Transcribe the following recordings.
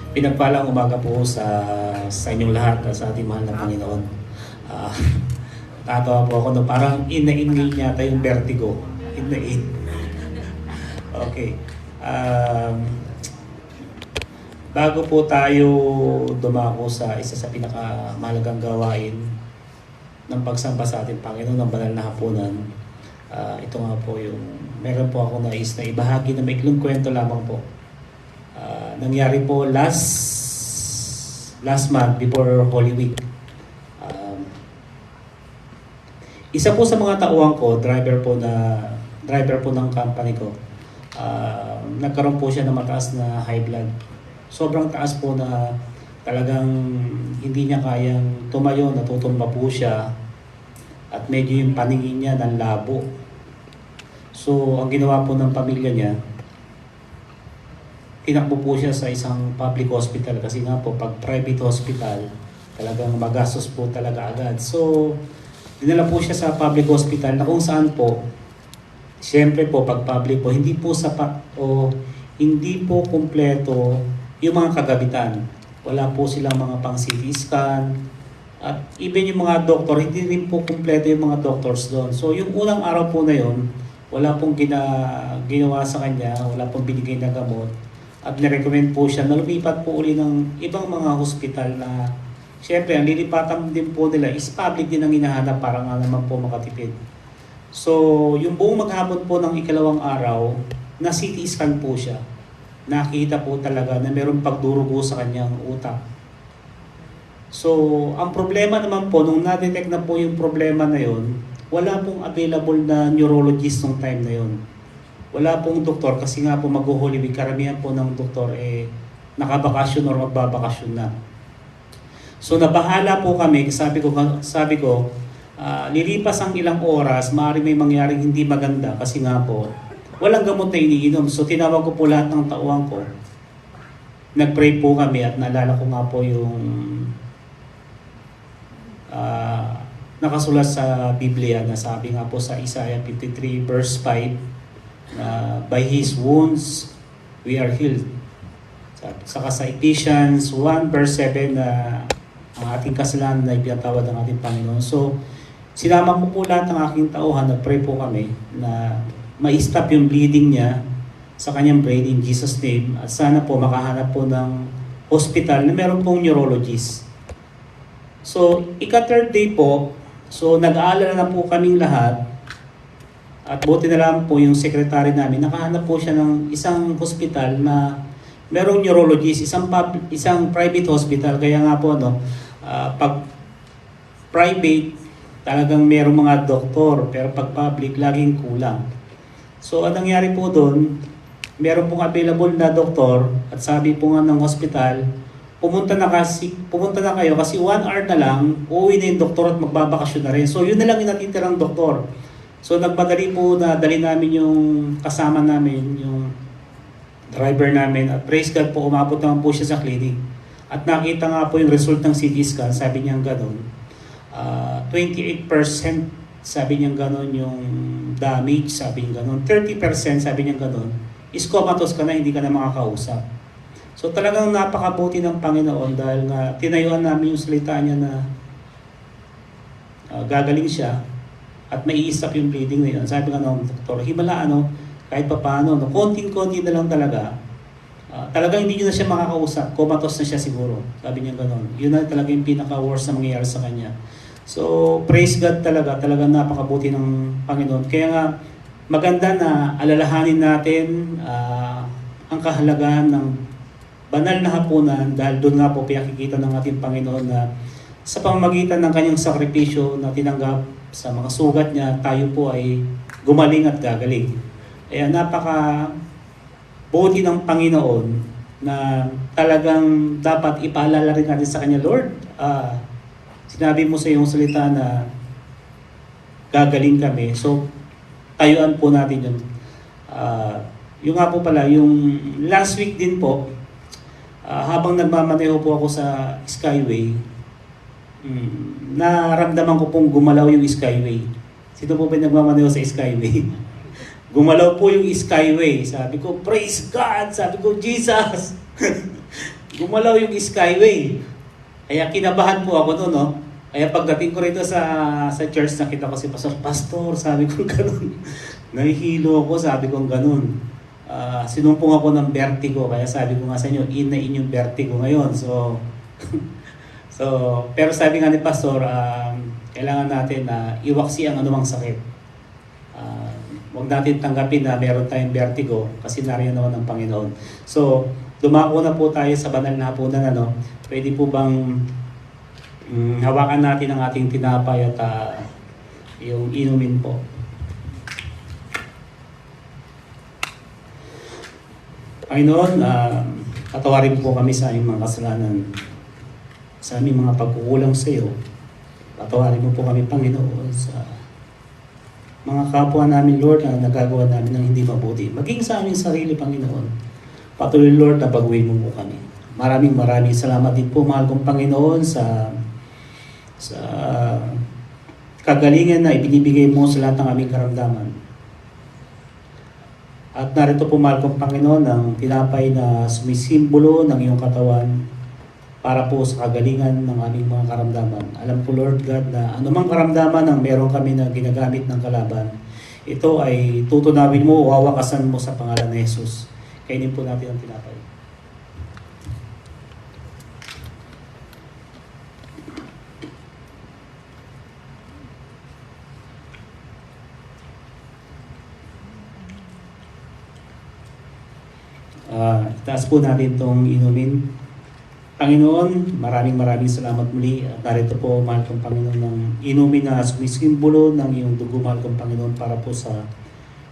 Pinagpalang umaga po sa inyong lahat at sa ating mahal na Panginoon. Ah, Natatawa po ako no, parang in na in ngayon yata yung vertigo. In na in. Okay. Um, Bago po tayo dumako sa isa sa pinakamahalagang gawain ng pagsamba sa ating Panginoon ng banal na hapunan, ito nga po yung meron po ako nais na ibahagi na maikling kwento lamang po. Nangyari po last month before Holy Week. Um, Isa po sa mga tauhan ko, driver po ng company ko. Nagkaroon po siya ng mataas na high blood. Sobrang taas po na talagang hindi niya kayang tumayo, natutumba po siya at medyo yung paningin niya ng labo. So, ang ginawa po ng pamilya niya, tinakbo po siya sa isang public hospital kasi nga po pag private hospital, talagang magastos po talaga agad. So, dinala po siya sa public hospital na kung saan po, siyempre po pag public po, hindi po sapat o hindi po kumpleto yung mga kagabitan. Wala po silang mga pang CT scan at even yung mga doktor, hindi rin po kumpleto yung mga doctors doon. So, yung unang araw po na yon, wala pong ginawa sa kanya, wala pong binigay na gamot. At nirecommend po siya na lumipat po uli ng ibang mga hospital na syempre ang lilipatan din po nila is public din ang hinahanap para nga naman po makatipid. So yung buong maghapon po ng ikalawang araw, na CT scan po siya. Nakita po talaga na mayroong pagdurugo sa kanyang utak. So ang problema naman po, nung na-detect na po yung problema na yon, wala pong available na neurologist nung time na yon. Wala pong doktor kasi nga po mag-Holy Week, karamihan po ng doktor nakabakasyon or magbabakasyon na. So nabahala po kami, sabi ko, lilipas ang ilang oras, maaari may mangyaring hindi maganda kasi nga po, walang gamot na iniinom. So tinawag ko po lahat ng tauhan ko. Nag-pray po kami at naalala ko nga po yung nakasulat sa Biblia na sabi nga po sa Isaiah 53 verse 5, by His wounds we are healed. Saka sa Ephesians 1 verse 7 na ang ating kasalanan na ipinatawad ng ating Panginoon. So, sinama ko po lahat ng aking tauhan, nag-pray po kami na ma-stop yung bleeding niya sa kanyang brain in Jesus' name at sana po makahanap po ng hospital na meron pong neurologist. So, ika-third day po, so nag-aalala na po kaming lahat. At buti na lang po yung secretary namin, nakahanap po siya ng isang hospital na merong neurologist, isang private hospital. Kaya nga po, pag private, talagang merong mga doktor, pero pag public, laging kulang. So, anong nangyari po doon, meron pong available na doktor, at sabi po nga ng hospital, pumunta na kayo kasi 1 hour na lang, uuwi na yung doktor at magbabakasyon na rin. So, yun na lang yung natitirang doktor. So nagmadali po na dali namin yung kasama namin, yung driver namin at praise God po umabot naman po siya sa clinic. At nakita nga po yung result ng CT scan, sabi niya gano'n, 28% sabi niya gano'n yung damage, sabi niya gano'n, 30% sabi niya gano'n, is comatose ka na, hindi ka na makakausap. So talagang napakabuti ng Panginoon dahil nga tinayuan namin yung salita niya na gagaling siya. At may i-stop yung bleeding na yun. Sabi nga ng doktor, himala kahit pa paano, konting-konti na lang talaga. Talagang hindi nyo na siya makakausap, comatose na siya siguro. Sabi niya gano'n. Yun na talaga yung pinaka-worst na mangyayari sa kanya. So, praise God talagang napakabuti ng Panginoon. Kaya nga, maganda na alalahanin natin ang kahalagahan ng banal na hapunan dahil doon nga po pinakikita ng ating Panginoon na sa pamamagitan ng kanyang sakripisyo na tinanggap sa mga sugat niya, tayo po ay gumaling at gagaling. Kaya napaka buti ng Panginoon na talagang dapat ipaalala rin natin sa Kanya, Lord, sinabi mo sa iyong salita na gagaling kami. So, tayuan po natin yun. Yung nga po pala, yung last week din po, habang nagmamaneho po ako sa Skyway, naramdaman ko pong gumalaw yung Skyway. Sino po ba nagmamaneho sa Skyway? Gumalaw po yung Skyway. Sabi ko, praise God! Sabi ko, Jesus! gumalaw yung skyway. Kaya kinabahan po ako noon, no? Kaya pagdating ko rito sa church, nakita ko si Pastor, Pastor, sabi ko ganun. Nahihilo ako, sabi ko ganun. Sinumpong ako ng vertigo, kaya sabi ko nga sa inyo, in na in yung vertigo ngayon. So, pero sabi nga ni Pastor, kailangan natin na iwaksi ang anumang sakit. Huwag natin tanggapin na meron tayong vertigo kasi nariyan naman ng Panginoon. So, dumako na po tayo sa banal na hapunan. Pwede po bang hawakan natin ang ating tinapay at yung inumin po. Panginoon, patawarin po kami sa aming mga kasalanan, sa aming mga pagkukulang sa iyo. Patawarin mo po kami, Panginoon, sa mga kapwa namin, Lord, na nagagawa namin ng hindi mabuti. Maging sa aming sarili, Panginoon. Patuloy, Lord, na baguhin mo po kami. Maraming salamat din po, mahal kong Panginoon, sa kagalingan na ibinibigay mo sa lahat ng aming karamdaman. At narito po, mahal kong Panginoon, ang tinapay na sumisimbolo ng iyong katawan para po sa kagalingan ng aming mga karamdaman. Alam ko, Lord God, na anumang karamdaman ang meron kami na ginagamit ng kalaban, ito ay tutunawin mo, wawakasan mo sa pangalan ni Jesus. Kainin po natin ang tinapay. Itaas po natin itong inumin. Panginoon, maraming salamat muli. At narito po, mahal kong Panginoon, ng inumin na sumisimbolo ng iyong dugo, mahal kong Panginoon, para po sa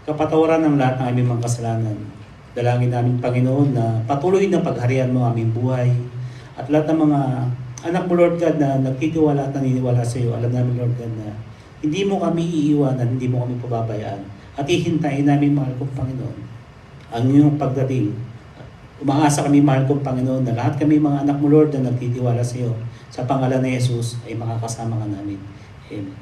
kapatawaran ng lahat ng aming mga kasalanan. Dalangin namin, Panginoon, na patuloy na pagharian mo aming buhay. At lahat ng mga anak mo, Lord God, na nagtitiwala at naniniwala sa iyo, alam namin, Lord God, na hindi mo kami iiwanan, hindi mo kami pababayaan. At hihintayin namin, mahal kong Panginoon, ang iyong pagdating. Umaasa kami, mahal kong Panginoon, na lahat kami mga anak mo, Lord, na nagtitiwala sa iyo. Sa pangalan ni Jesus ay makakasama ka namin. Amen.